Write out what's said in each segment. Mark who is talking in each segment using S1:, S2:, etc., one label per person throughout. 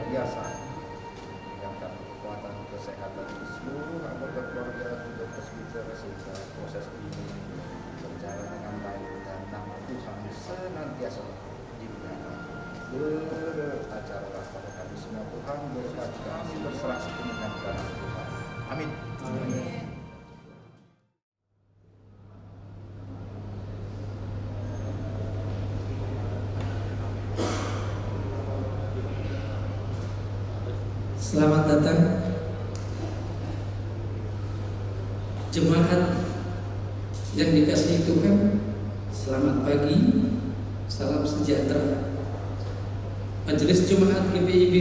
S1: biasa, meningkatkan kekuatan kesehatan seluruh anggota keluarga untuk presbiter sehingga proses ini berjalan dengan baik dan nama Tuhan senantiasa dimuliakan. Beracara pada kami semua Tuhan, berkati kami berserah sepenuhnya kepada Tuhan. Amin. Amin.
S2: Selamat datang jemaat yang dikasihi Tuhan. Selamat pagi, salam sejahtera. Majelis Jemaat GPIB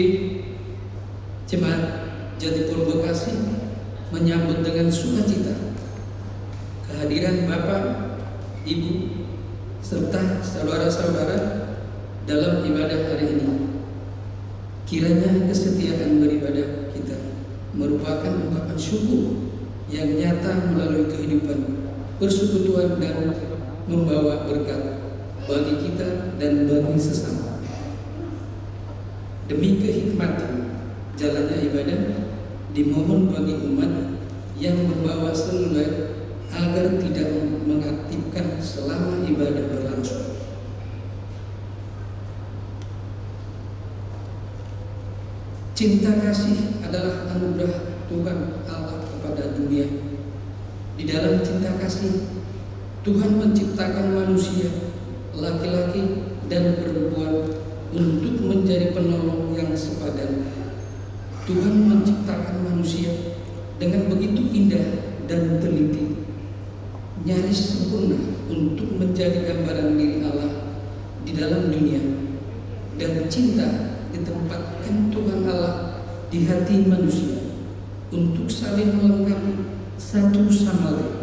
S2: Jemaat Jatipur Bekasi menyambut dengan sukacita kehadiran Bapak, Ibu, serta saudara-saudara dalam ibadah hari ini. Kiranya kesetiaan beribadah kita merupakan ungkapan syukur yang nyata melalui kehidupan persekutuan dan membawa berkat bagi kita dan bagi sesama. Demi kehikmatan jalannya ibadah, dimohon bagi umat yang membawa seluler agar tidak mengaktifkan selama ibadah berlangsung. Cinta kasih adalah anugerah Tuhan Allah kepada dunia. Di dalam cinta kasih, Tuhan menciptakan manusia, laki-laki dan perempuan, untuk menjadi penolong yang sepadan. Tuhan menciptakan manusia dengan begitu indah dan teliti, nyaris sempurna untuk menjadi gambaran diri Allah di dalam dunia. Dan cinta ditempatkan Tuhan Allah di hati manusia untuk saling melengkapi satu sama lain.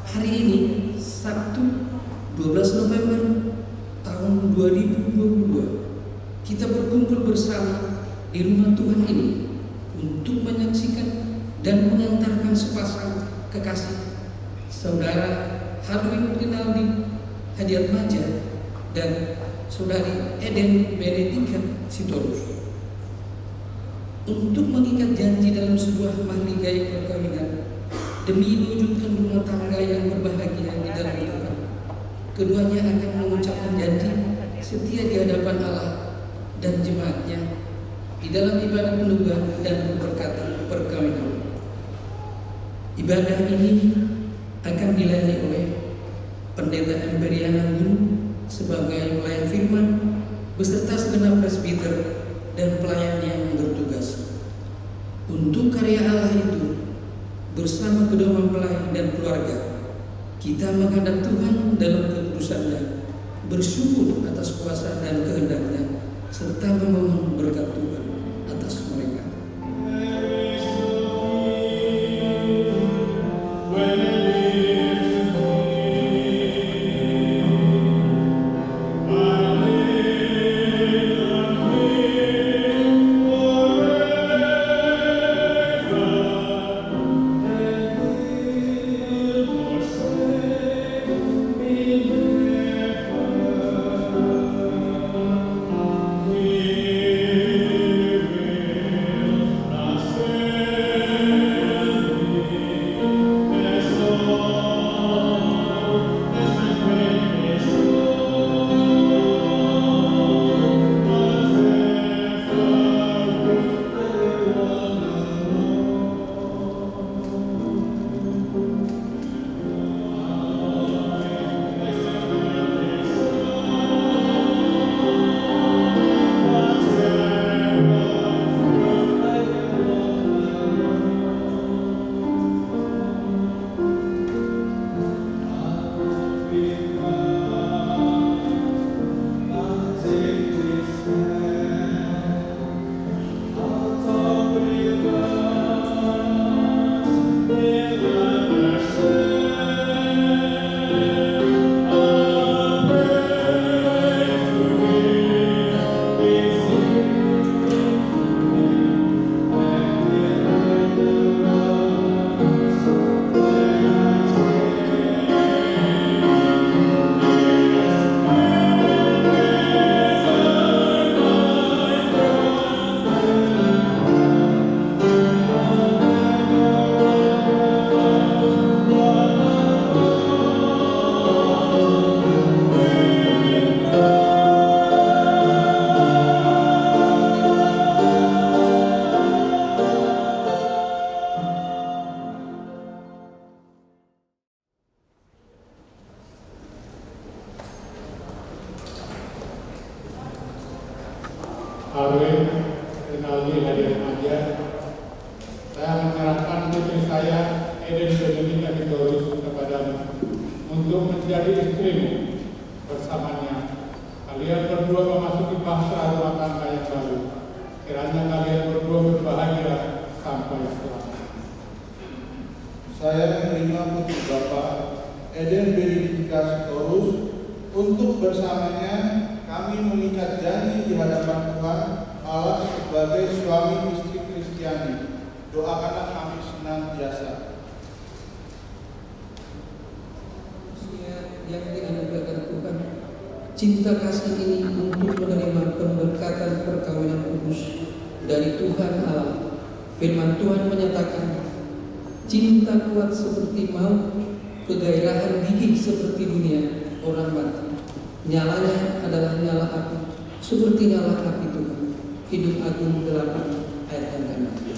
S2: Hari ini Sabtu 12 November tahun 2022, kita berkumpul bersama di rumah Tuhan ini untuk menyaksikan dan mengantarkan sepasang kekasih, Saudara Harwin Rinaldi Hadiatmaja dan Saudari Eden Benedika Sitorus, untuk mengikat janji dalam sebuah mahligai perkawinan demi mewujudkan rumah tangga yang berbahagia di dalam Tuhan. Keduanya akan mengucapkan janji setia di hadapan Allah dan jemaatnya di dalam ibadah penubuhan dan pemberkatan perkawinan. Ibadah ini akan dilayani oleh Pendeta Emperiana Guru sebagai pelayan firman beserta segenap presbiter dan pelayan yang bertugas. Untuk karya Allah itu, bersama kedua mempelai dan keluarga, kita menghadap Tuhan dalam kekudusannya, bersyukur atas kuasa dan kehendaknya, serta memohon berkat Tuhan atas mereka.
S3: Arwin Rinaldi Hadian Aja, saya menyerahkan putri saya Eden Benedicta Vitorius kepadamu untuk menjadi istrimu. Bersamanya kalian berdua memasuki bangsa rumah tangga yang baru. Kiranya kalian berdua berbahagia sampai selamanya.
S4: Saya menerima putri Bapak Eden Benedicta Vitorius untuk bersamanya kami mengikat janji di hadapan Tuhan Allah sebagai suami istri Kristiani. Doakanlah kami senantiasa.
S2: Yang dianugerahkan Tuhan, cinta kasih ini untuk menerima pemberkatan perkawinan kudus dari Tuhan Allah. Firman Tuhan menyatakan, cinta kuat seperti maut, kegairahan gigih seperti dunia orang mati. Nyalanya adalah nyala api, seperti nyala api Tuhan. Hidup Agung 8 ayat yang ke-6.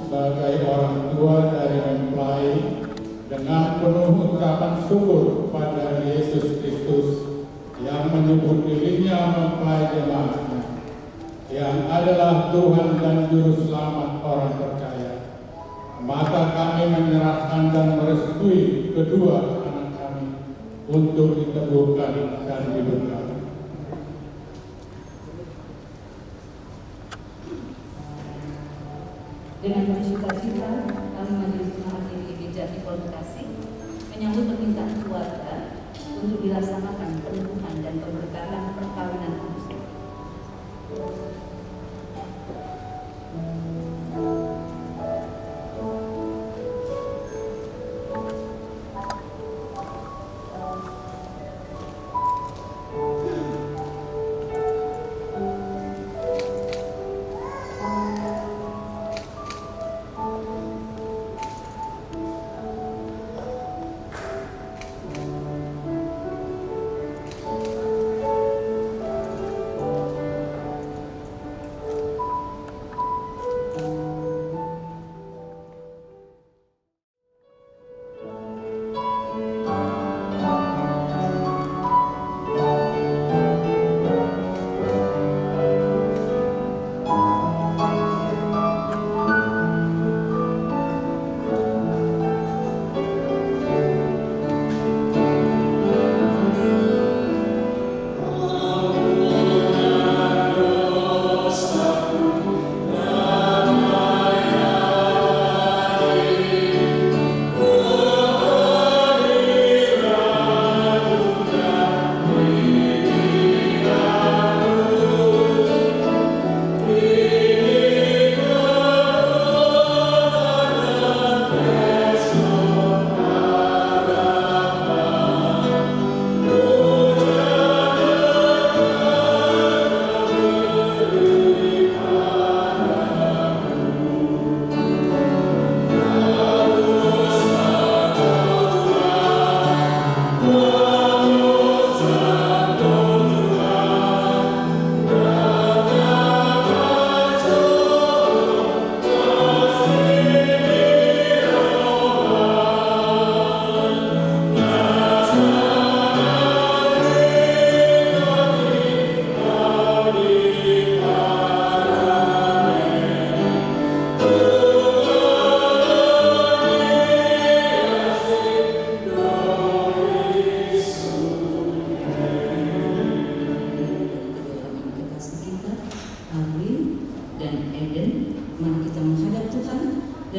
S3: Sebagai orang tua dari mempelai, dengan penuh ucapan syukur kepada Yesus Kristus yang menyebut dirinya mempelai jemaatnya, yang adalah Tuhan dan Juru Selamat orang percaya, maka kami menyerahkan dan merestui kedua anak kami untuk diteguhkan dan diberkati.
S5: Dengan bersukacita kami majelis jemaat di Gereja Tripol Bekasi menyambut permintaan keluarga untuk dilaksanakan peneguhan dan pemberkatan perkawinan kudus.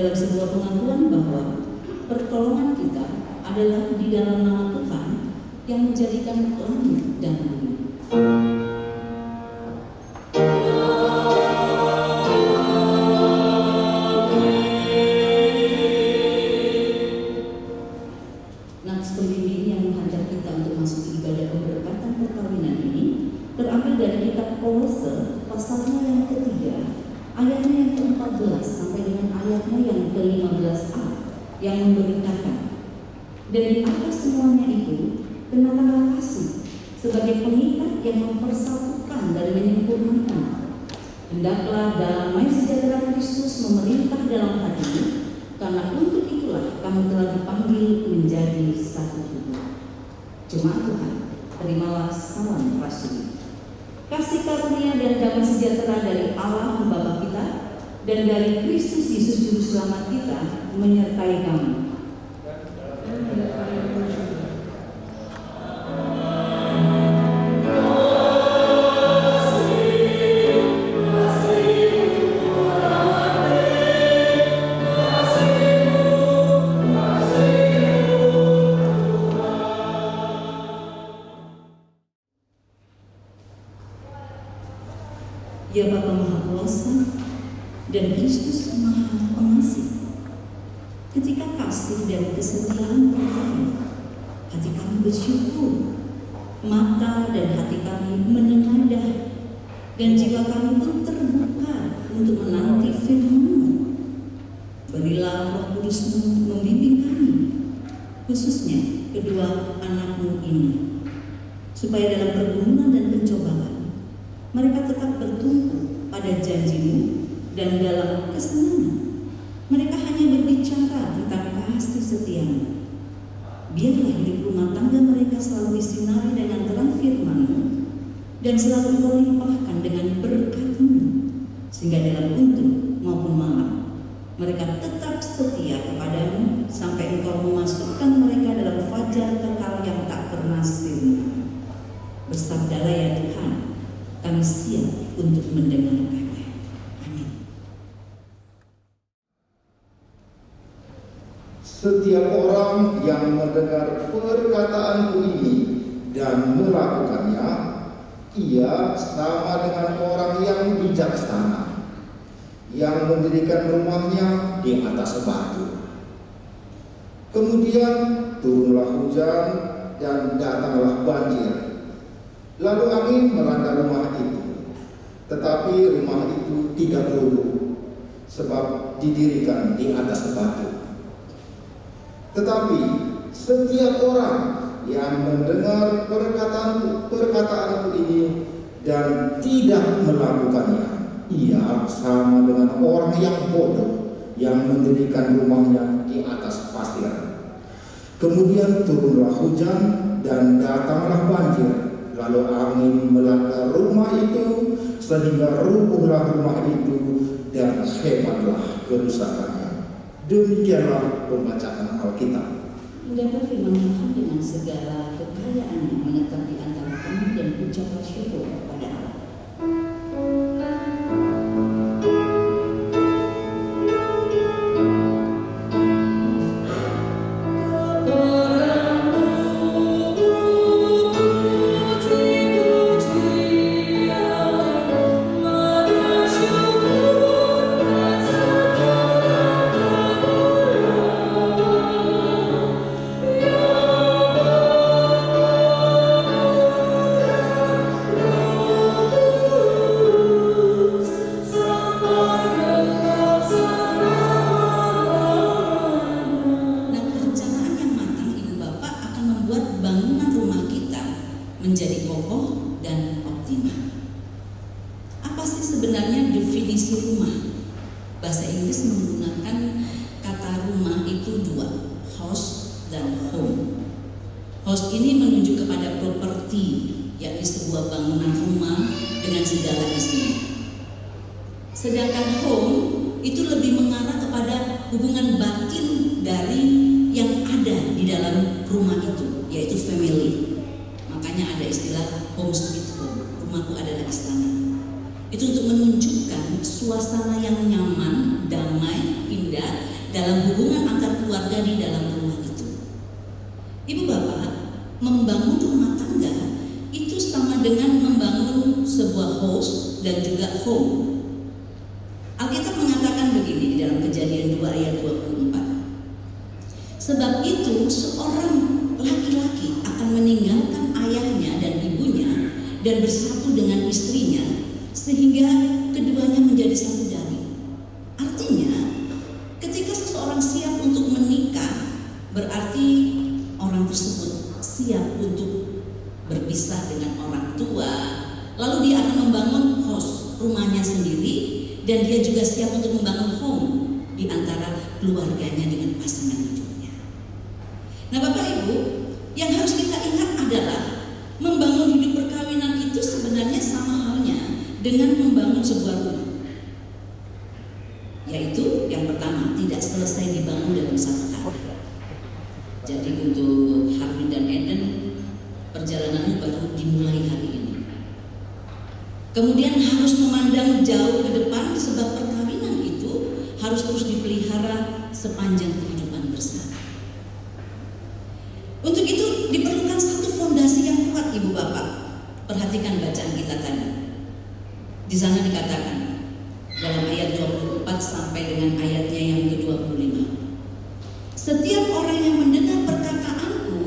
S5: dalam sebuah pengakuan bahwa pertolongan kita adalah di dalam nama Tuhan yang menjadikan langit dan bumi. Nats pembimbing yang mengajak kita untuk masuk ke ibadah pemberkatan perkawinan ini terambil dari kitab Kolose pasalnya yang ketiga, ayatnya yang ke-14 sampai dengan ayatnya yang ke-15a yang memberitakan, dan di atas semuanya itu kenakanlah kasih sebagai pengikat yang mempersatukan dan menyempurnakan. Hendaklah damai sejahtera Kristus memerintah dalam hatimu, karena untuk itulah kamu telah dipanggil menjadi satu tubuh. Jemaat Tuhan, terimalah salam rasuli. Kasih karunia dan damai sejahtera dari Allah Bapa kita dan dari Kristus Yesus Juru Selamat kita menyertai kamu. Ya Bapa Maha Kuasa dan Kristus Maha Pengasih, ketika kasih dan kesetiaan bertemu, hati kami bersyukur, mata dan hati kami menengadah, dan jiwa kami pun terbuka untuk menanti firman-Mu. Berilah Roh Kudus-Mu membimbing kami, khususnya kedua anak-Mu ini, supaya dalam pergumulan dan pencobaan mereka tetap bertumpu pada janji-Mu, dan dalam kesenangan mereka hanya berbicara tentang kasih setia-Mu. Biarlah hidup rumah tangga mereka selalu disinari dengan terang firman-Mu, dan selalu Engkau limpahkan dengan berkat-Mu, sehingga dalam untung maupun malam mereka tetap setia kepada-Mu sampai Engkau memasukkan mereka dalam fajar kekal yang tak pernah sirna. Bersabdalah ya Tuhan, kami siap untuk mendengarkannya. Amin.
S1: Setiap orang yang mendengar perkataanku ini dan melakukannya, ia sama dengan orang yang bijaksana, yang mendirikan rumahnya di atas batu. Kemudian turunlah hujan dan datanglah banjir. Lalu angin melanda rumah itu, tetapi rumah itu tidak runtuh, sebab didirikan di atas batu. Tetapi setiap orang yang mendengar perkataanku ini dan tidak melakukannya, ia sama dengan orang yang bodoh yang mendirikan rumahnya di atas pasir. Kemudian turunlah hujan dan datanglah banjir. Lalu angin melanda rumah itu sehingga rubuhlah rumah itu dan hebatlah kerusakannya. Demikianlah pembacaan Alkitab.
S5: Hendaklah firman Tuhan dengan segala kekayaannya menetap di antara kami dan ucapan syukur kepada Allah. Menjadi kokoh dan optimal. Apa sih sebenarnya definisi rumah? Bahasa Inggris menggunakan kata rumah itu dua, house dan home. House ini menunjuk kepada properti, yakni sebuah bangunan rumah dengan segala isinya. Sedangkan home itu lebih mengarah kepada hubungan batin dari yang ada di dalam rumah itu, yaitu family. Makanya ada istilah home sweet home, rumahku adalah istana. Itu untuk menunjukkan suasana yang nyaman, damai, indah, dalam hubungan antar keluarga di dalam rumah itu. Ibu bapak, membangun rumah tangga itu sama dengan membangun sebuah house dan juga home. Alkitab mengatakan begini di dalam Kejadian 2 ayat 24. Sebab itu seorang laki-laki akan meninggalkan ayahnya dan ibunya dan bersatu dengan istrinya sehingga keduanya menjadi satu daging. Artinya, ketika seseorang siap untuk menikah, berarti orang tersebut siap untuk berpisah dengan orang tua, lalu dia akan membangun house, rumahnya sendiri, dan dia juga siap untuk membangun home di antara keluarganya dengan pasangan hidupnya. Nah Bapak Ibu, yang harus kita ingat adalah membangun hidup perkawinan itu sebenarnya sama halnya dengan membangun sebuah rumah. Yaitu yang pertama, tidak selesai dibangun dalam satu hari. Jadi untuk Harvin dan Eden, perjalanannya baru dimulai hari ini. Kemudian harus memandang jauh ke depan, sebab perkawinan itu harus terus dipelihara sepanjang kehidupan bersama. Untuk itu diperlukan satu fondasi yang kuat, Ibu Bapak. Perhatikan bacaan kita tadi. Di sana dikatakan dalam ayat 24 sampai dengan ayatnya yang ke-25. Setiap orang yang mendengar perkataanku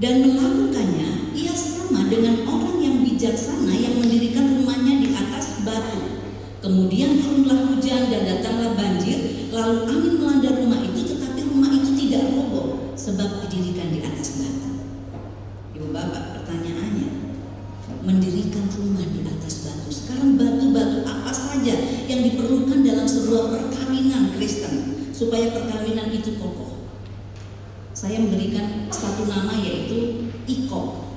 S5: dan melakukannya, ia sama dengan orang yang bijaksana yang mendirikan rumahnya di atas batu. Kemudian turunlah hujan dan datanglah banjir, lalu angin melanda rumah itu, tetapi rumah itu tidak roboh sebab didirikan di atas batu. Ibu Bapak, pertanyaannya, mendirikan rumah di atas batu. Sekarang batu-batu apa saja yang diperlukan dalam sebuah perkawinan Kristen supaya perkawinan itu kokoh? Saya memberikan satu nama, yaitu IKOP.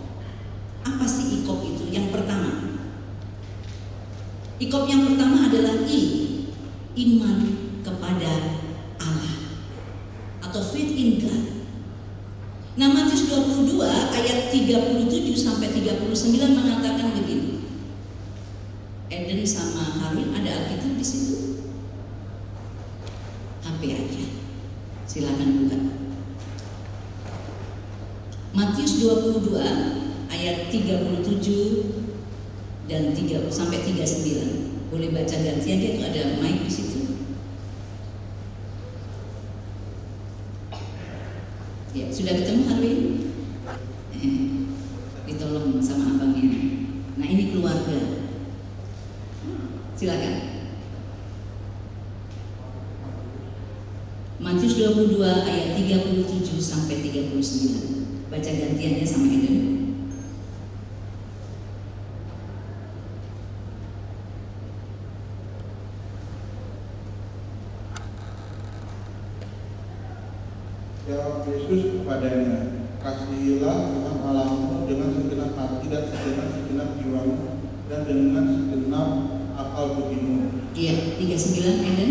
S5: Apa sih IKOP itu? Yang pertama, IKOP yang pertama adalah iman kepada Allah atau faith in God. Nah, Matius 22 ayat 37 sampai 39 mengatakan begini. Eden sama Harun, ada Alkitab di situ? HP aja. Silakan buka. Matius 22 ayat 37 dan 3 sampai 39. Boleh baca gantian, itu ada mic di situ. Ya, sudah ketemu Harvin? Ditolong sama abangnya. Nah, ini keluarga. Silakan. Matius 22 ayat 37 sampai 39. Baca gantiannya sama Eden.
S4: Jawab Yesus kepadanya, kasihilah Tuhan Allahmu dengan segenap hati dan segenap jiwamu dan dengan segenap akal budimu.
S5: Iya, 39 Eden.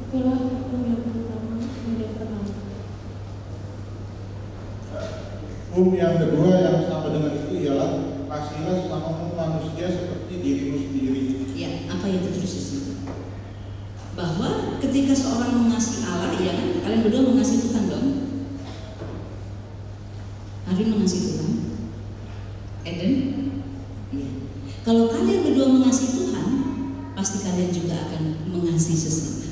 S6: Itulah hukum yang pertama dan yang pertama.
S4: Hukum yang kedua yang sama dengan itu ialah kasihilah sesamamu manusia seperti dirimu sendiri.
S5: Ya, apa yang tertulis di situ? Bahwa ketika seorang mengasihi Allah, ya kan? Kalian berdua mengasihi Tuhan dong? Harvin mengasihi Tuhan? Eden? Iya. Kalau kalian berdua mengasihi Tuhan, pasti kalian juga akan mengasihi sesama.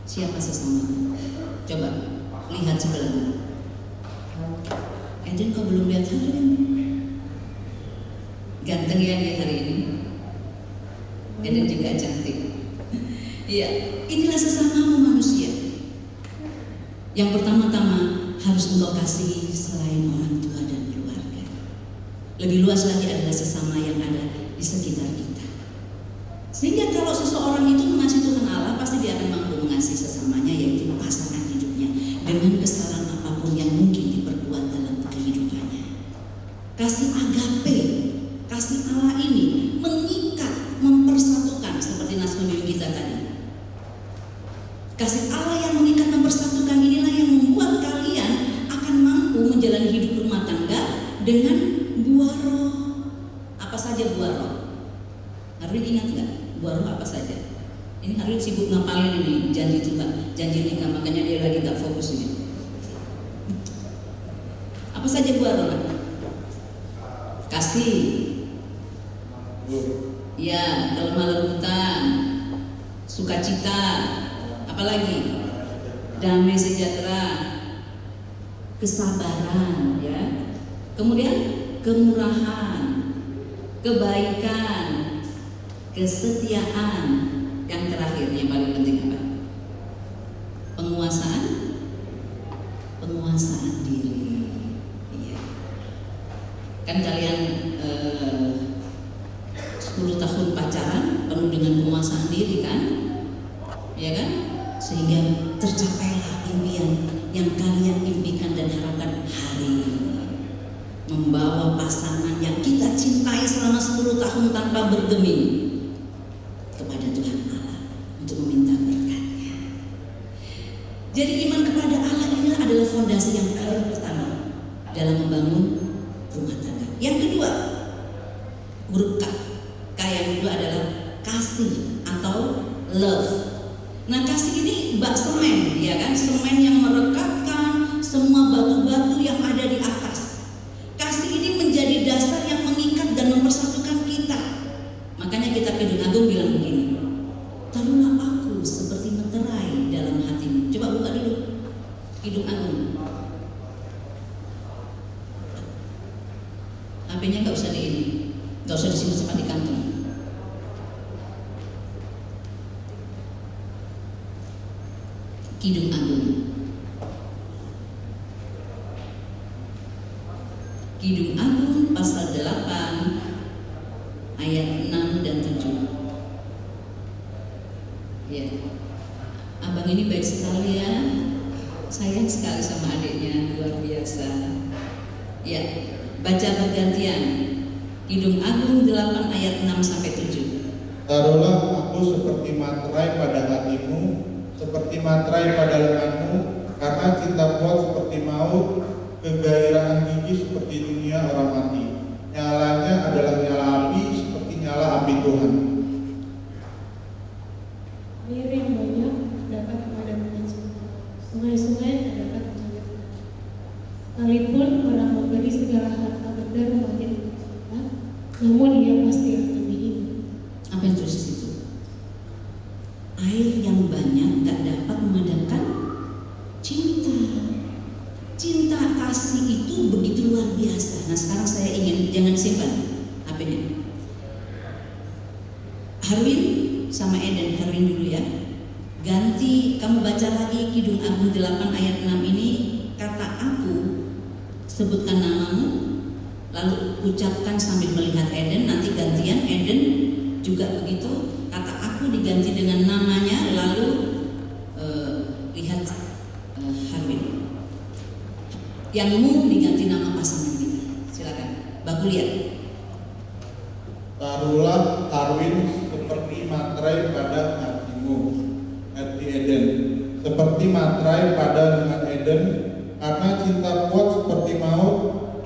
S5: Siapa sesama? Coba lihat sebelah. Eden, kau belum lihat Harvin? Ganteng ya dia hari ini. Eden juga cantik. Iya, inilah sesamamu manusia. Yang pertama-tama harus engkau kasihi selain orang tua dan keluarga. Lebih luas lagi adalah sesama yang ada di sekitar kita. Sehingga kalau seseorang itu mengasihi Tuhan Allah, pasti dia akan mampu mengasihi sesamanya, yaitu pasangan hidupnya, dengan kesalahan apapun yang mungkin diperbuat dalam kehidupannya. Kasih agape, kasih Allah ini mengikat, mempersatukan, seperti nas pembimbing kita tadi. Kasih Allah yang mengikat, mempersatukan inilah yang membuat kalian akan mampu menjalani hidup rumah tangga dengan buah roh. Apa saja buah roh? Harvin ingat nggak? Buah roh apa saja? Ini Harwin sibuk ngapalin ini janji Tuhan, janji nikah, makanya dia lagi gak fokus ini. Apa saja Bu Arona? Kasih, ya, dalam lembutan, sukacita, apalagi damai sejahtera, kesabaran, ya. Kemudian kemurahan, kebaikan, kesetiaan. Yang terakhir yang paling penting apa? Penguasaan diri. Iya. Kan kalian 10 tahun pacaran penuh dengan penguasaan diri kan? Ya kan? Sehingga tercapailah impian yang kalian impikan dan harapkan hari ini. Membawa pasangan yang kita cintai selama 10 tahun tanpa bergeming kepada Tuhan Allah untuk meminta berkatnya. Jadi iman kepada Allah ini adalah fondasi yang paling pertama dalam membangun rumah tangga. Yang kedua, huruf K. K yang kedua adalah kasih atau love. Nah, kasih ini bak semen, ya kan? Semen yang merekatkan semua batu-batu yang ada di atas. Kasih ini menjadi dasar yang mengikat dan mempersatukan kita. Makanya kitab Kidung Agung bilang begini, taruhlah aku seperti meterai dalam hatimu. Coba buka dulu Kidung Agung. HP-nya nggak usah di ini, nggak usah disimpan di kantong. Kidung Agung. Kidung Agung pasal 8 ayat 6 dan 7. Ya. Abang ini baik sekali ya. Sayang sekali sama adiknya, luar biasa. Ya, baca bergantian. Kidung Agung 8 ayat 6 sampai 7.
S4: Taruhlah aku seperti materai pada hatimu, seperti materai pada lenganmu, karena cinta kuat seperti maut, kegairahan gigi seperti dunia orang mati. Nyalanya adalah nyala api seperti nyala api Tuhan.
S6: Air yang banyak dapat memadamkan cinta, sungai-sungai tak dapat mengalir. Sekalipun orang memberi segala harta benda rumah tangga cinta, namun ia pasti akan dihina.
S5: Apa yang terus itu? Air yang banyak tak dapat memadamkan cinta. Cinta kasih itu begitu luar biasa. Nah, sekarang saya ingin, jangan simpan HP-nya. Harwin sama Eden, Harwin dulu ya. Ganti, kamu baca lagi Kidung Agung 8 ayat 6 ini, kata aku, sebutkan namamu, lalu ucapkan sambil melihat Eden, nanti gantian Eden juga begitu, kata aku diganti dengan namanya, lalu lihat Harwin. Yang mu diganti nama pasangan kita. Silakan, Baku lihat.
S4: Taruhlah Harwin seperti materai pada hatimu, hati Eden, seperti materai pada lengan Eden, karena cinta kuat seperti maut,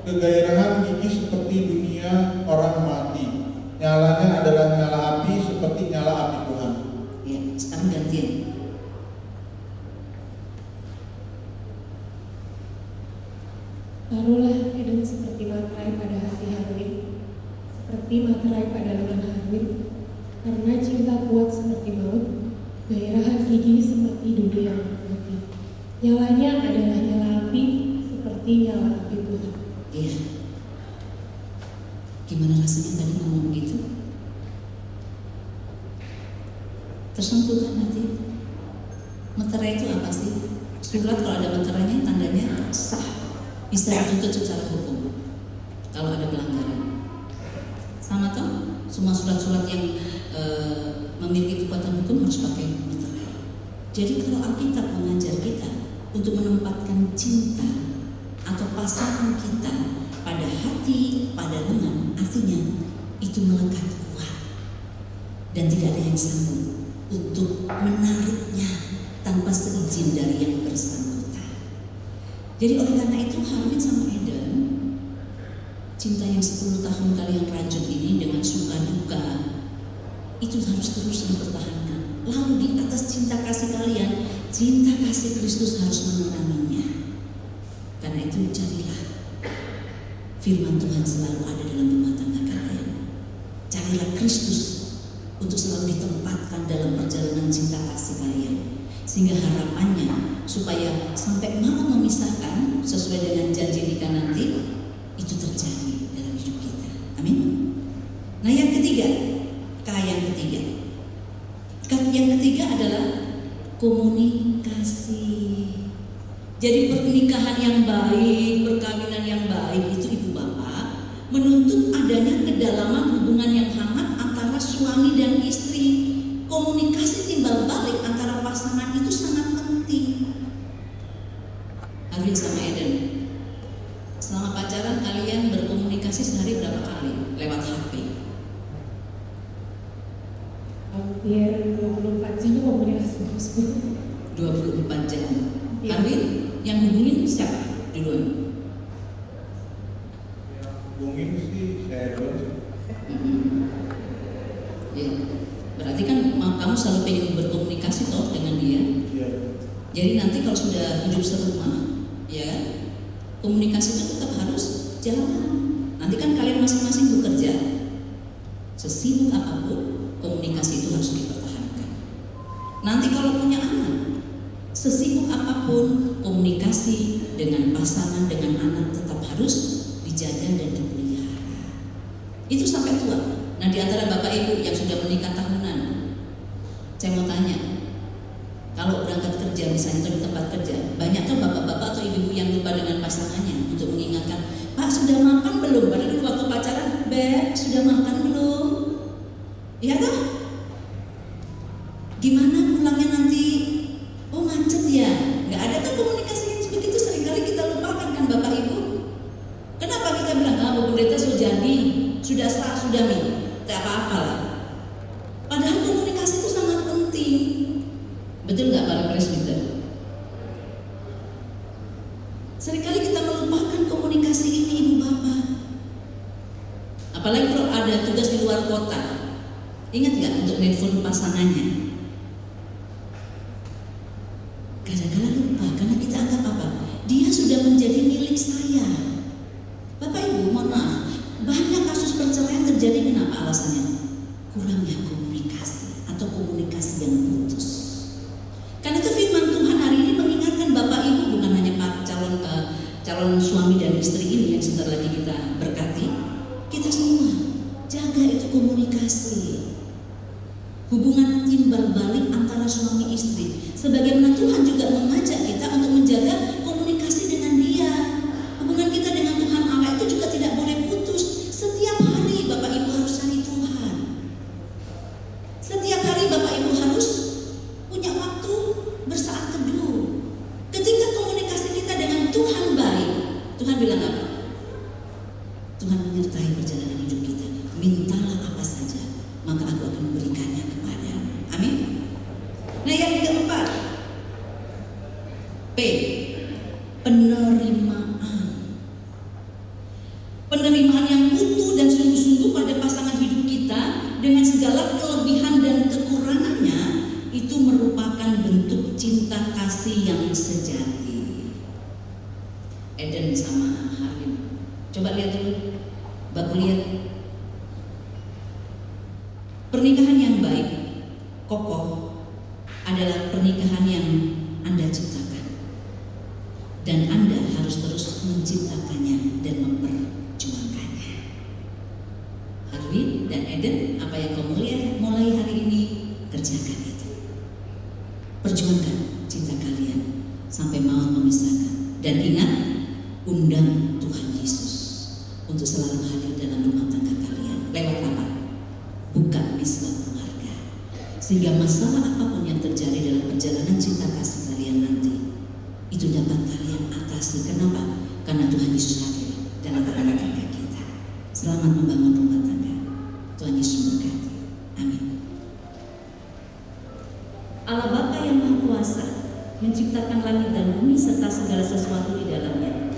S4: kegairahan gigi seperti dunia orang mati. Nyalanya adalah nyala api seperti nyala api Tuhan.
S5: Ya, sekarang gantian.
S6: Taruhlah Eden seperti materai pada hati Harwin, seperti materai pada lengan Harwin, karena cinta kuat seperti maut, gairahan gigi seperti dunia yang mati. Nyalanya adalah nyala api seperti nyala api Tuhan.
S5: Iya. Gimana rasanya tadi ngomong begitu? Tersentuh kan hati? Meterai itu apa sih? Surat kalau ada meterainya tandanya sah, bisa dituntut secara hukum kalau ada pelanggaran. Sama toh, semua surat-surat yang memiliki kekuatan hukum harus pakai meterai. Jadi kalau Alkitab mengajar kita untuk menempatkan cinta atau pasangan kita pada hati, pada lengan, artinya itu melekat kuat dan tidak ada yang sanggup untuk menariknya tanpa seizin dari yang bersangkutan. Jadi oleh karena itu Harwin sama Eden, cinta yang 10 tahun kalian rajut ini dengan suka duka, itu harus terus dipertahankan. Lalu di atas cinta kasih kalian, cinta kasih Kristus harus meneranginya. Karena itu carilah firman Tuhan selalu ada dalam rumah tangga kalian. Carilah Kristus untuk selalu ditempatkan dalam perjalanan cinta kasih kalian. Sehingga harapannya supaya sampai mau memisahkan sesuai dengan janji nikah nanti, itu terjadi dalam hidup kita. Amin. Nah yang ketiga, yang ketiga adalah komunikasi. Jadi pernikahan yang baik, perkawinan yang baik itu ibu bapak menuntut adanya kedalaman hubungan yang hangat antara suami dan istri. Komunikasi timbal balik antara pasangan itu sangat penting. Arvin sama Eden, selama pacaran kalian berkomunikasi sehari berapa kali lewat HP?
S6: Hampir 24 jam komunikasi terus.
S5: 24 jam.
S6: Iya.
S5: Arvin, yang hubungin siapa duluan?
S4: Hubungin sih saya dulu.
S5: Ya. Berarti kan kamu selalu pengen berkomunikasi toh dengan dia.
S4: Iya.
S5: Jadi nanti kalau sudah hidup serumah, ya komunikasi itu tetap harus jalan. Nanti kan kalian masing-masing bekerja. Sesibuk apapun, komunikasi itu harus dipertahankan. Nanti kalau punya anak, sesibuk apapun, komunikasi dengan pasangan, dengan anak tetap harus dijaga dan dipelihara. Itu sampai tua. Nah di antara bapak ibu yang sudah menikah tahunan, saya mau tanya, kalau berangkat kerja misalnya atau di tempat kerja, banyakkah bapak-bapak atau ibu-ibu yang lupa dengan pasangannya untuk mengingatkan, Pak sudah makan belum? Padahal dulu waktu pacaran, Beb sudah makan belum? Iya toh? Gimana pulangnya nanti? Oh macet ya? Nggak ada tuh komunikasi yang begitu, seringkali kita lupakan kan bapak ibu. Kenapa kita bilang, Bu Pendeta sudah jadi, sudah sah, sudah nih, tidak apa-apa lah. Padahal komunikasi itu sangat penting. Betul nggak para presbiter? Seringkali kita melupakan komunikasi ini ibu bapak. Apalagi kalau ada tugas di luar kota, ingat nggak untuk nelfon pasangannya? Kadang-kadang lupa karena kita anggap apa? Dia sudah menjadi milik saya. Bapak ibu, mohon maaf, banyak kasus perceraian terjadi kenapa alasannya? Kurangnya komunikasi atau komunikasi yang putus. Karena itu firman Tuhan hari ini mengingatkan bapak ibu, bukan hanya calon suami dan istri ini yang sebentar lagi kita berkati, kita semua jaga itu komunikasi. Hubungan timbal balik antara suami istri. Sebagaimana Tuhan juga mengajak kita untuk menjaga komunikasi dengan Dia. Hubungan kita dengan Tuhan Allah itu juga tidak boleh putus. Setiap hari Bapak Ibu harus cari Tuhan. Setiap hari Bapak Ibu harus punya waktu bersaat teduh. Ketika komunikasi kita dengan Tuhan baik, Tuhan bilang apa? Tuhan menyertai perjalanan hidup kita. Mintalah apa saja, maka aku akan memberikannya kepadamu. Amin. Nah yang keempat, P, penerimaan. Penerimaan yang utuh dan sungguh-sungguh pada pasangan hidup kita dengan segala kelebihan dan kekurangannya, itu merupakan bentuk cinta kasih yang sejati. Eden sama Harvin, coba lihat dulu, Bapak lihat. Pernikahan yang baik, kokoh, adalah pernikahan yang Anda ciptakan. Dan Anda harus terus menciptakannya dan memperjuangkannya. Harvin dan Eden, apa yang kau mulai hari ini, kerjakan itu. Perjuangkan cinta kalian sampai maut memisahkan. Dan ingat, undang Tuhan Yesus untuk selalu hadir dalam rumah tangga kalian. Lewat apa? Buka misbah keluarga. Sehingga masalah apapun yang terjadi dalam perjalanan cinta kasih kalian nanti, itu dapat kalian atasi. Kenapa? Karena Tuhan Yesus hadir dalam rumah tangga kita. Selamat membangun rumah tangga. Tuhan Yesus berkati. Amin. Allah Bapa yang Maha Kuasa menciptakan langit dan bumi serta segala sesuatu di dalamnya,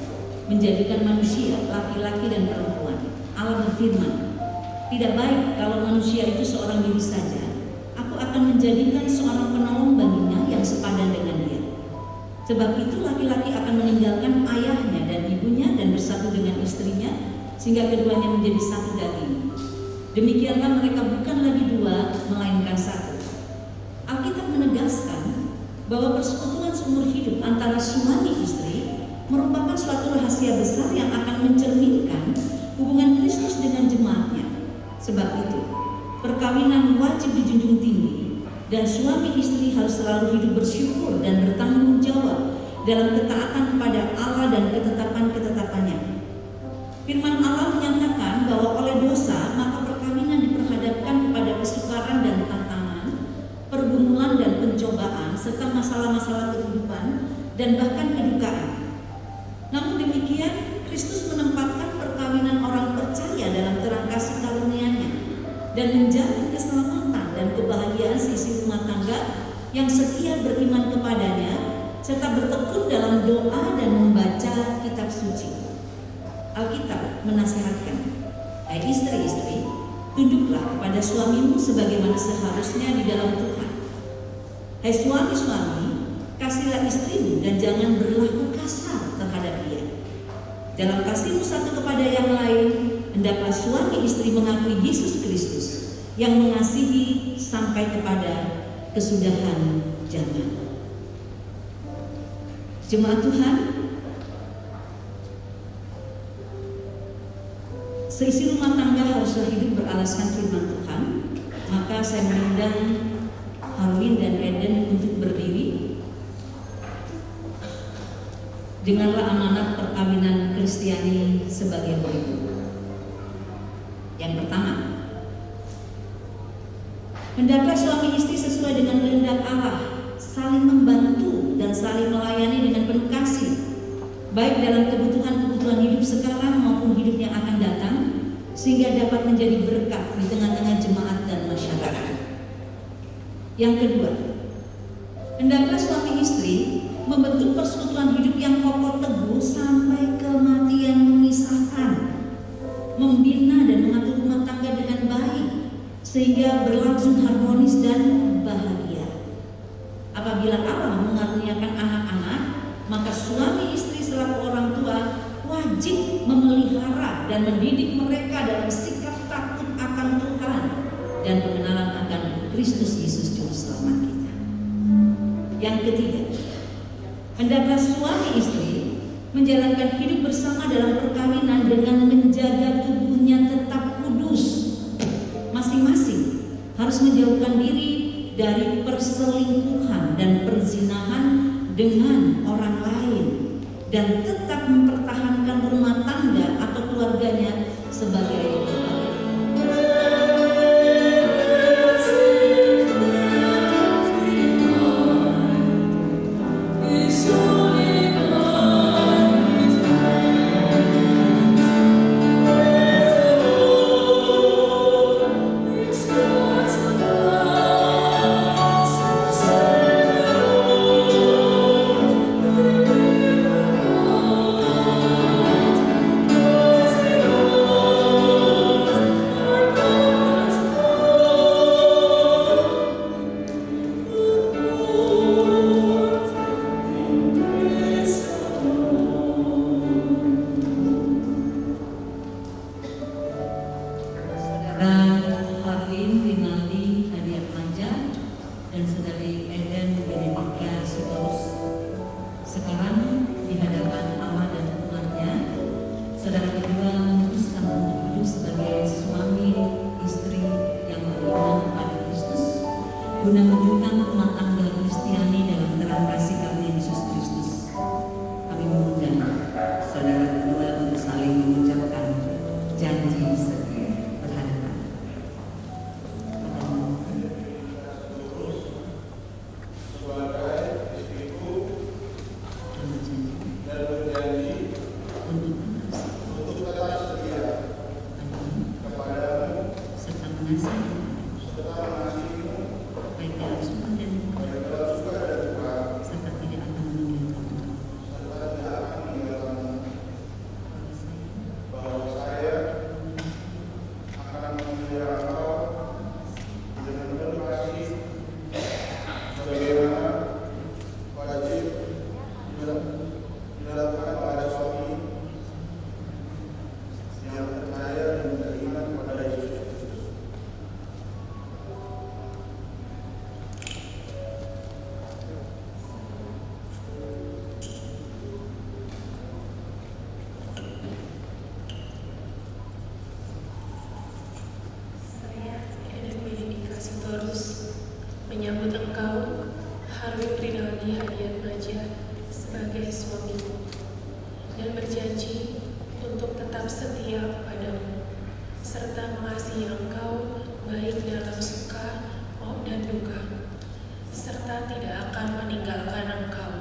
S5: menjadikan manusia, laki-laki dan perempuan. Allah berfirman, Tidak baik kalau manusia itu seorang diri saja. Aku akan menjadikan seorang penolong baginya yang sepadan dengan dia. Sebab itu laki-laki akan meninggalkan ayahnya dan ibunya dan bersatu dengan istrinya, sehingga keduanya menjadi satu daging. Demikianlah mereka bukan lagi dua, melainkan satu. Alkitab menegaskan bahwa persekutuan seumur hidup antara suami istri merupakan suatu rahasia besar yang akan mencerminkan hubungan Kristus dengan jemaatnya. Sebab itu, perkawinan wajib dijunjung tinggi dan suami istri harus selalu hidup bersyukur dan bertanggung jawab dalam ketaatan kepada Allah dan ketetapan-ketetapannya. Firman Allah menyatakan bahwa oleh dosa maka perkawinan diperhadapkan kepada kesukaran dan tantangan, pergumulan dan pencobaan, serta masalah-masalah kehidupan dan bahkan kedukaan. Namun demikian, Kristus menempatkan perkawinan orang percaya dalam terang kasih karunia-Nya dan menjamin keselamatan dan kebahagiaan sisi rumah tangga yang setia beriman kepadanya serta bertekun dalam doa dan membaca kitab suci. Alkitab menasihatkan, hai istri-istri, tunduklah kepada suamimu sebagaimana seharusnya di dalam Tuhan. Hai suami-suami, kasihlah istrimu dan jangan berlaku kasar terhadap dia. Dalam kasihmu satu kepada yang lain, hendaklah suami istri mengakui Yesus Kristus yang mengasihi sampai kepada kesudahan zaman. Jemaat Tuhan, seisi rumah tangga haruslah hidup beralaskan firman Tuhan. Maka saya mengundang Harwin dan Eden untuk berdiri. Dengarlah amanat perkawinan Kristiani sebagai berikut. Yang pertama, hendaklah suami istri sesuai dengan kehendak Allah, saling membantu dan saling melayani dengan penuh kasih, baik dalam kebutuhan-kebutuhan hidup sekarang maupun hidup yang akan datang, sehingga dapat menjadi berkat di tengah-tengah jemaat dan masyarakat. Yang kedua, hendaklah suami istri membentuk persekutuan hidup yang kokoh teguh sampai kematian memisahkan, membina dan mengatur rumah tangga dengan baik sehingga berlangsung harmonis dan bahagia. Apabila Allah mengaruniakan anak-anak, maka suami istri selaku orang tua wajib memelihara dan mendidik mereka dalam sikap takut akan Tuhan dan pengenalan akan Kristus Yesus Juru Selamat kita. Yang ketiga, hendaklah suami istri menjalankan hidup bersama dalam perkawinan dengan menjaga tubuhnya tetap kudus. Masing-masing harus menjauhkan diri dari perselingkuhan dan perzinahan dengan orang lain dan tetap mempertahankan rumah tangga atau keluarganya sebagai guna mewujudkan rumah tangga Kristiani dalam terang kasih karunia Yesus Kristus. Kami mengundang saudara berdua untuk saling mengucapkan janji setia berhadapan.
S4: Sebagai istriku dan berjanji untuk tetap setia kepadamu
S5: serta mengasihi
S4: baik
S5: dalam suka dan duka, serta tidak akan meninggalkanmu.
S4: bahwa saya akan
S6: Harwin Rinaldi Hadiat Maja sebagai suamimu dan berjanji untuk tetap setia kepadamu serta mengasihi engkau baik dalam suka dan duka, serta tidak akan meninggalkan engkau,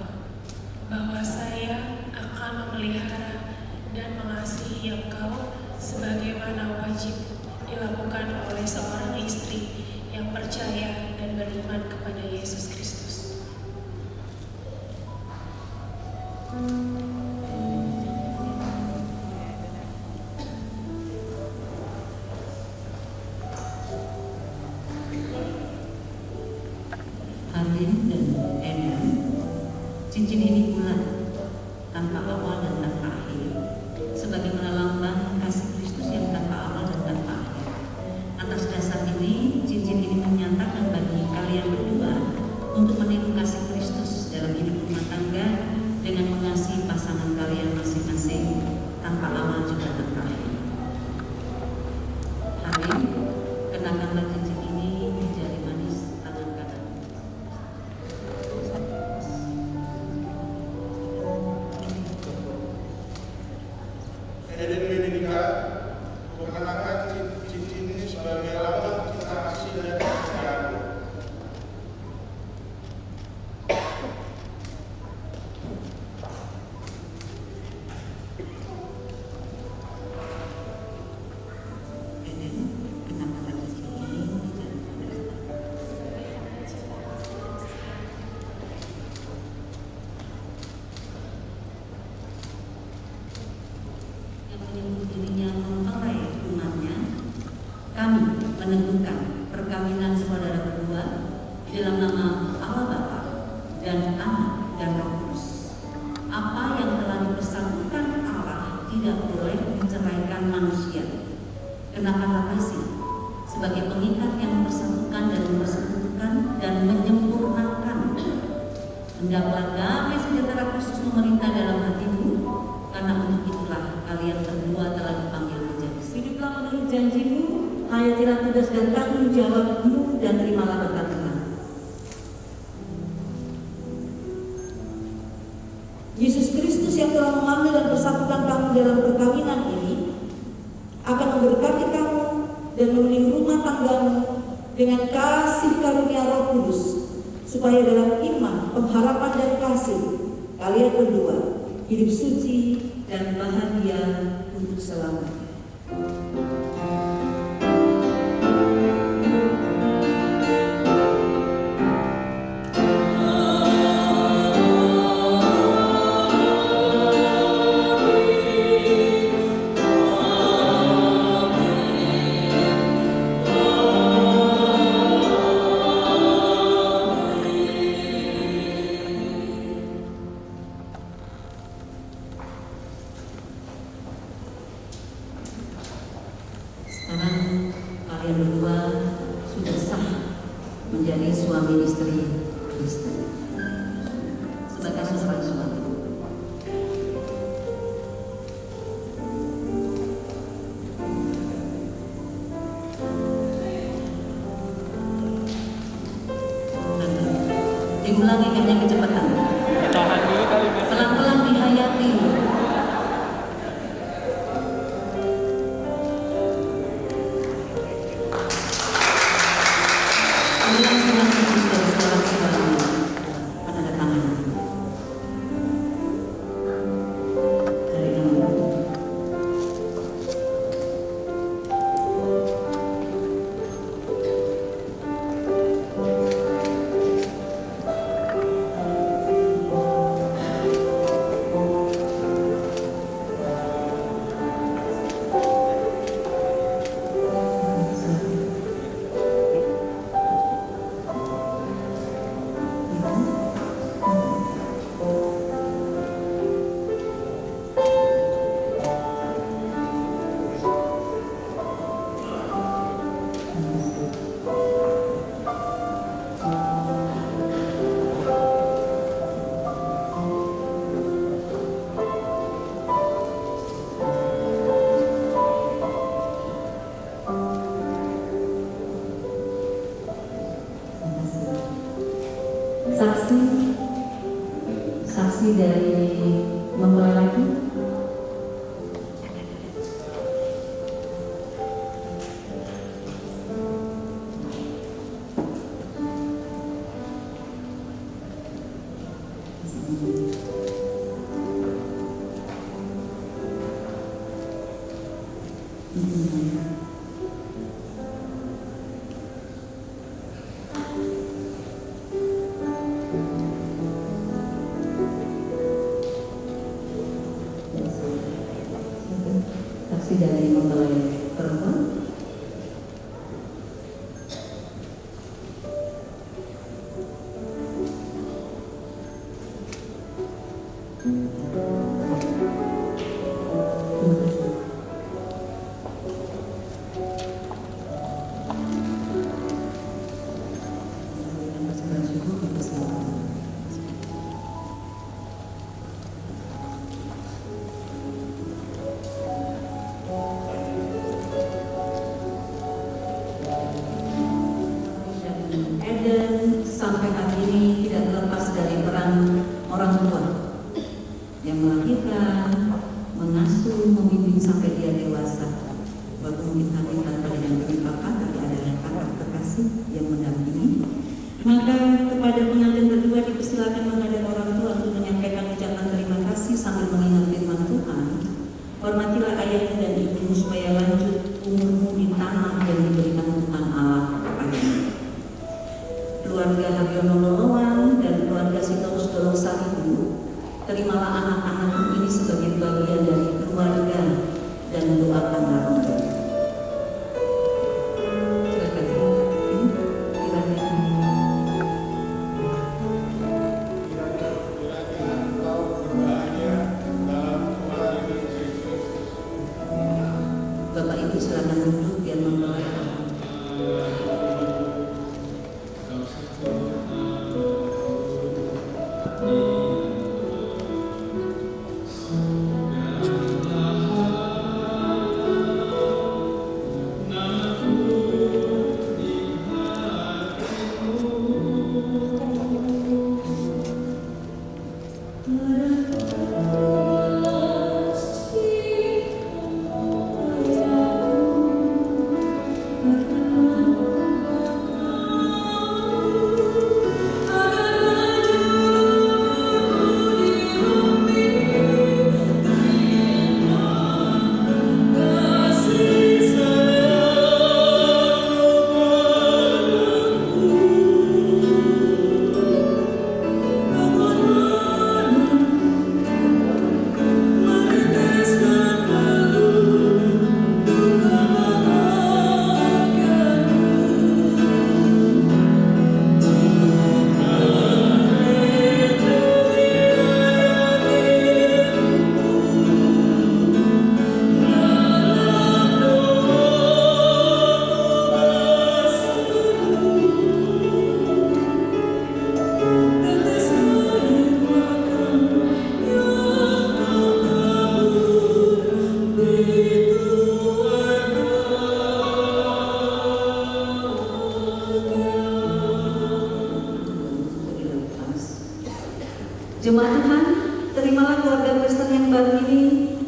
S6: bahwa saya akan memelihara dan mengasihi engkau sebagaimana wajib dilakukan oleh seorang istri yang percaya dan beriman kepada Yesus Kristus.
S5: Harwin dan Eden, cincin ini bulat, tanpa awal dan tanpa akhir, sebagai lambang kasih Kristus yang tanpa awal dan tanpa akhir. Atas dasar ini, cincin ini menyatakan bagi kalian berdua untuk meniru kasih Kristus dalam hidup rumah tangga dengan mengasihi pasangan kalian masing-masing tanpa awal juga tanpa akhir. Harwin, kenakanlah cincin ini di jari manis tangan kanan.
S4: Eden Benedika mengenakan cincin ini sebagai lambang cinta kasih dan kesetiaanmu.
S5: Eden, kenakanlah cincin ini di jari manis tangan. Yang menyebut dirinya mempelai umatnya, kami meneguhkan perkawinan saudara berdua di dalam nama Allah Bapa dan Anak dan Roh Kudus. Apa yang telah dipersatukan Allah tidak boleh diceraikan manusia. Kenakanlah kasih sebagai pengikat yang mempersatukan dan mempersekutukan dan menyempurnakan. Hendaklah damai sejahtera Kristus memerintah dalam hatimu, karena untuk itulah kalian berdua telah dipanggil menjadi. Hiduplah menurut janjimu, hayatilah tugas dan tanggung jawabmu, dan terimalah berkat Tuhan. Yesus Kristus yang telah mengambil dan persatukan kamu dalam perkawinan ini akan memberkati kamu dan memenuhi rumah tanggamu dengan kasih karunia Roh Kudus, supaya dalam iman, pengharapan dan kasih kalian berdua hidup suci dan bahagia untuk selamanya. Sekarang kalian berdua sudah sah menjadi suami istri Kristen sebagai seorang suami. Diulangi dengan kecepatan. Pelan-pelan dihayati. Ulang surat Kristus dari suara-suara pada tangan. Dari kamu. Saksi dari mempelai lagi. Saksi dari mempelai perempuan. Eden sampai hari ini tidak terlepas dari peran orang tua yang melahirkan, mengasuh, membimbing sampai dia dewasa. Waktu mungkin hati tante yang berlimpahkan, tapi ada kakak kekasih yang mendampingi. Maka kepada pengantin berdua dipersilakan menghadap orang tua untuk menyampaikan ucapan terima kasih sambil mengingat firman Tuhan. Hormatilah ayahmu dan ibumu supaya lanjut umurmu di tanah yang diberikan Tuhan Allah kepadamu. Keluarga Haryono Lolowan dan keluarga Sitorus Dolosaribu, terimalah anak-anakmu ini sebagai bagian dari keluarga dan doakan mereka. Bapak Ibu silakan duduk biar membawakan. Jemaat Tuhan, terimalah keluarga Kristen yang baru ini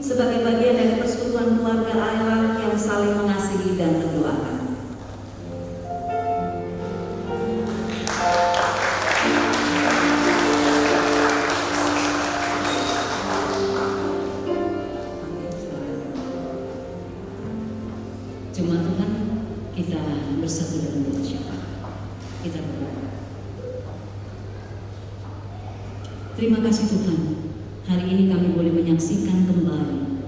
S5: sebagai bagian dari persekutuan keluarga Allah yang saling mengasihi dan mendoakan. Jemaat Tuhan, kita bersatu dalam doa syafaat. Kita berdoa. Terima kasih Tuhan, hari ini kami boleh menyaksikan kembali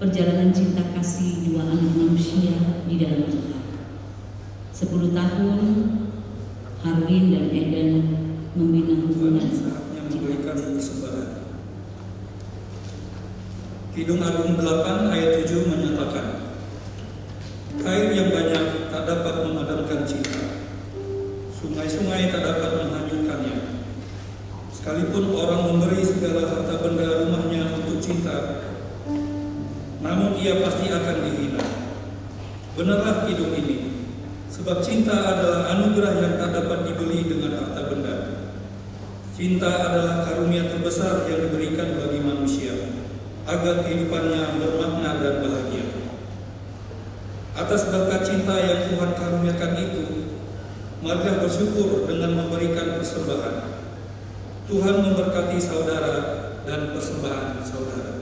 S5: perjalanan cinta kasih dua anak manusia di dalam Tuhan. 10 tahun Harwin dan Eden membina hubungan
S7: saatnya memberikan persembahan. Kidung Agung 8 ayat 7 menyatakan, kain yang banyak tak dapat memadamkan cinta, sungai-sungai tak dapat menghanyutkannya. Sekalipun orang memberi segala harta benda rumahnya untuk cinta, namun ia pasti akan dihina. Benarlah kidung ini, sebab cinta adalah anugerah yang tak dapat dibeli dengan harta benda. Cinta adalah karunia terbesar yang diberikan bagi manusia, agar kehidupannya bermakna dan bahagia. Atas berkat cinta yang Tuhan karuniakan itu, marilah bersyukur dengan memberikan persembahan. Tuhan memberkati saudara dan persembahan saudara.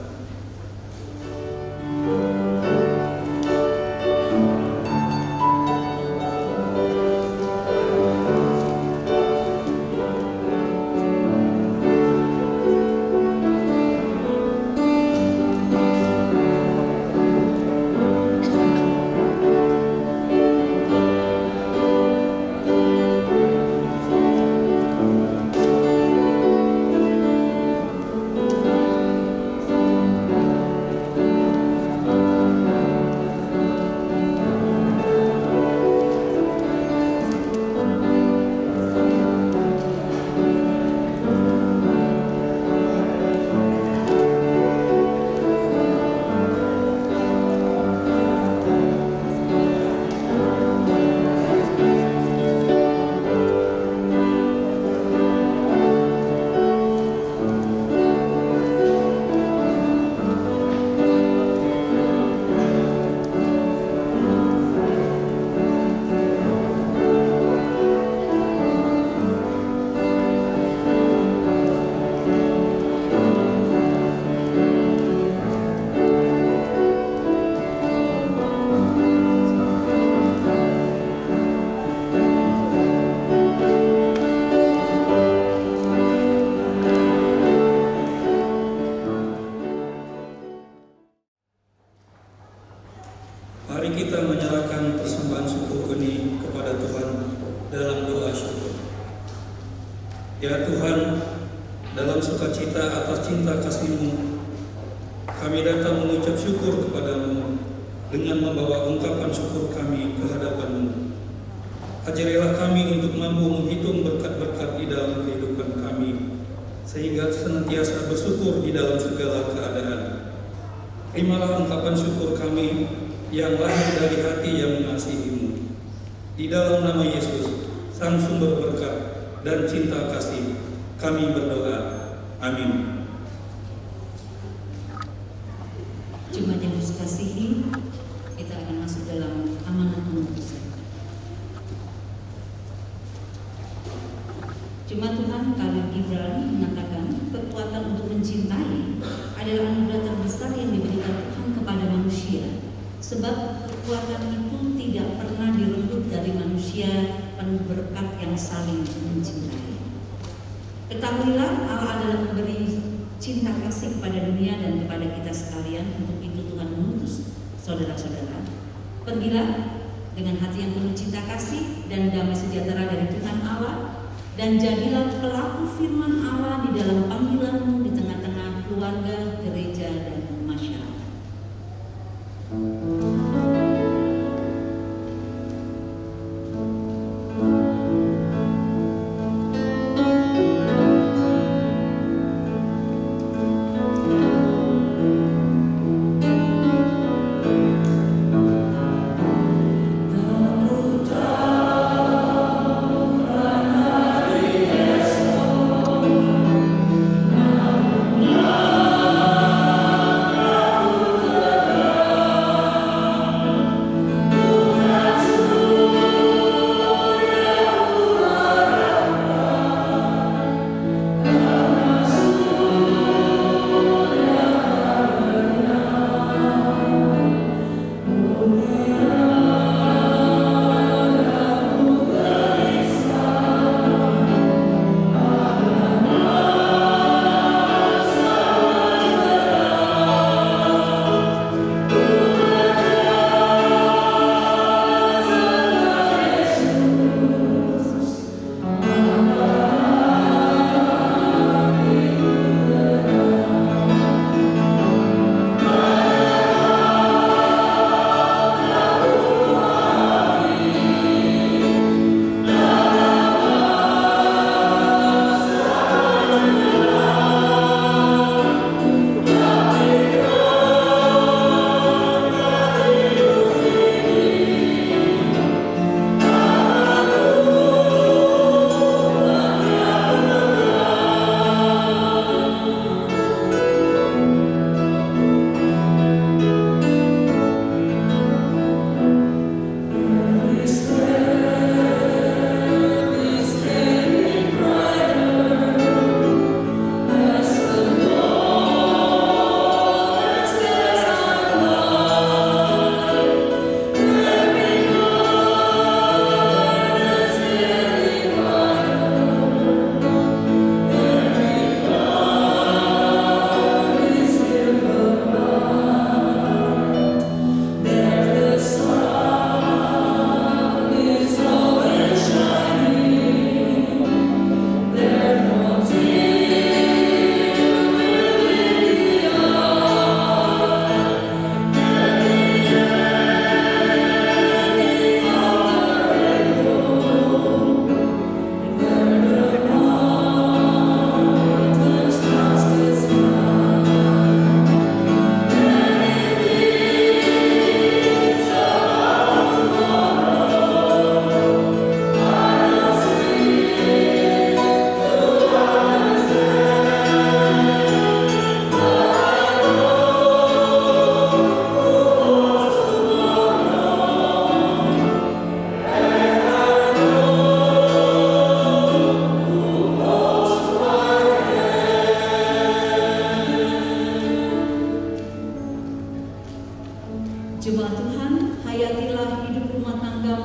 S7: Mari kita menyerahkan persembahan syukur ini kepada Tuhan dalam doa syukur. Ya Tuhan, dalam sukacita atas cinta kasih-Mu, kami datang mengucap syukur kepada-Mu dengan membawa ungkapan syukur kami ke hadapan-Mu. Ajarilah kami untuk mampu menghitung berkat-berkat di dalam kehidupan kami, sehingga senantiasa bersyukur di dalam segala keadaan. Terimalah ungkapan syukur kami yang lahir dari hati yang mengasihi-Mu. Di dalam nama Yesus, Sang Sumber berkat dan cinta kasih, kami berdoa. Amin.
S5: Jemaat yang dikasihi, kita akan masuk dalam amanat pemutusan. Jemaat Tuhan, Khalil Gibran mengatakan kekuatan untuk mencintai adalah anugerah terbesar yang diberikan Tuhan kepada manusia. Sebab kekuatan itu tidak pernah direnggut dari manusia penuh berkat yang saling mencintai. Ketahuilah, Allah adalah memberi cinta kasih kepada dunia dan kepada kita sekalian. Untuk itu Tuhan mengutus saudara-saudara, pergilah dengan hati yang penuh cinta kasih dan damai sejahtera dari Tuhan Allah, dan jadilah pelaku firman Allah di dalam panggilanmu di tengah-tengah keluarga, gereja, dan masyarakat.
S8: Amin.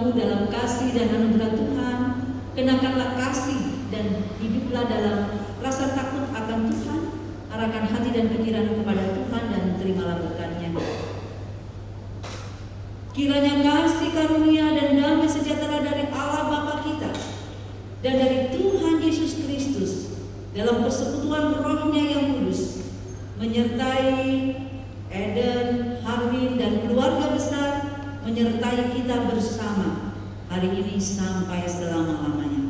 S5: jiwamu dalam kasih dan anugerah Tuhan, kenakanlah kasih dan hiduplah dalam rasa takut akan Tuhan, arahkan hati dan pikiran kepada Tuhan dan terimalah berkat-Nya. Kiranya kasih karunia dan damai sejahtera dari Allah Bapa kita dan dari Tuhan Yesus Kristus dalam persekutuan Roh-Nya yang kudus menyertai Eden, Harwin dan keluarga besar, menyertai kita bersama hari ini sampai selama-lamanya.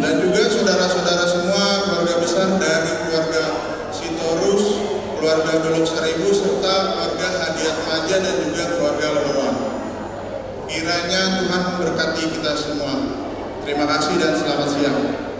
S4: Dan juga saudara-saudara semua, keluarga besar dari keluarga Sitorus, keluarga Dolok Seribu, serta keluarga Hadiat Maja dan juga keluarga Lelawar. Kiranya Tuhan memberkati kita semua. Terima kasih dan selamat siang.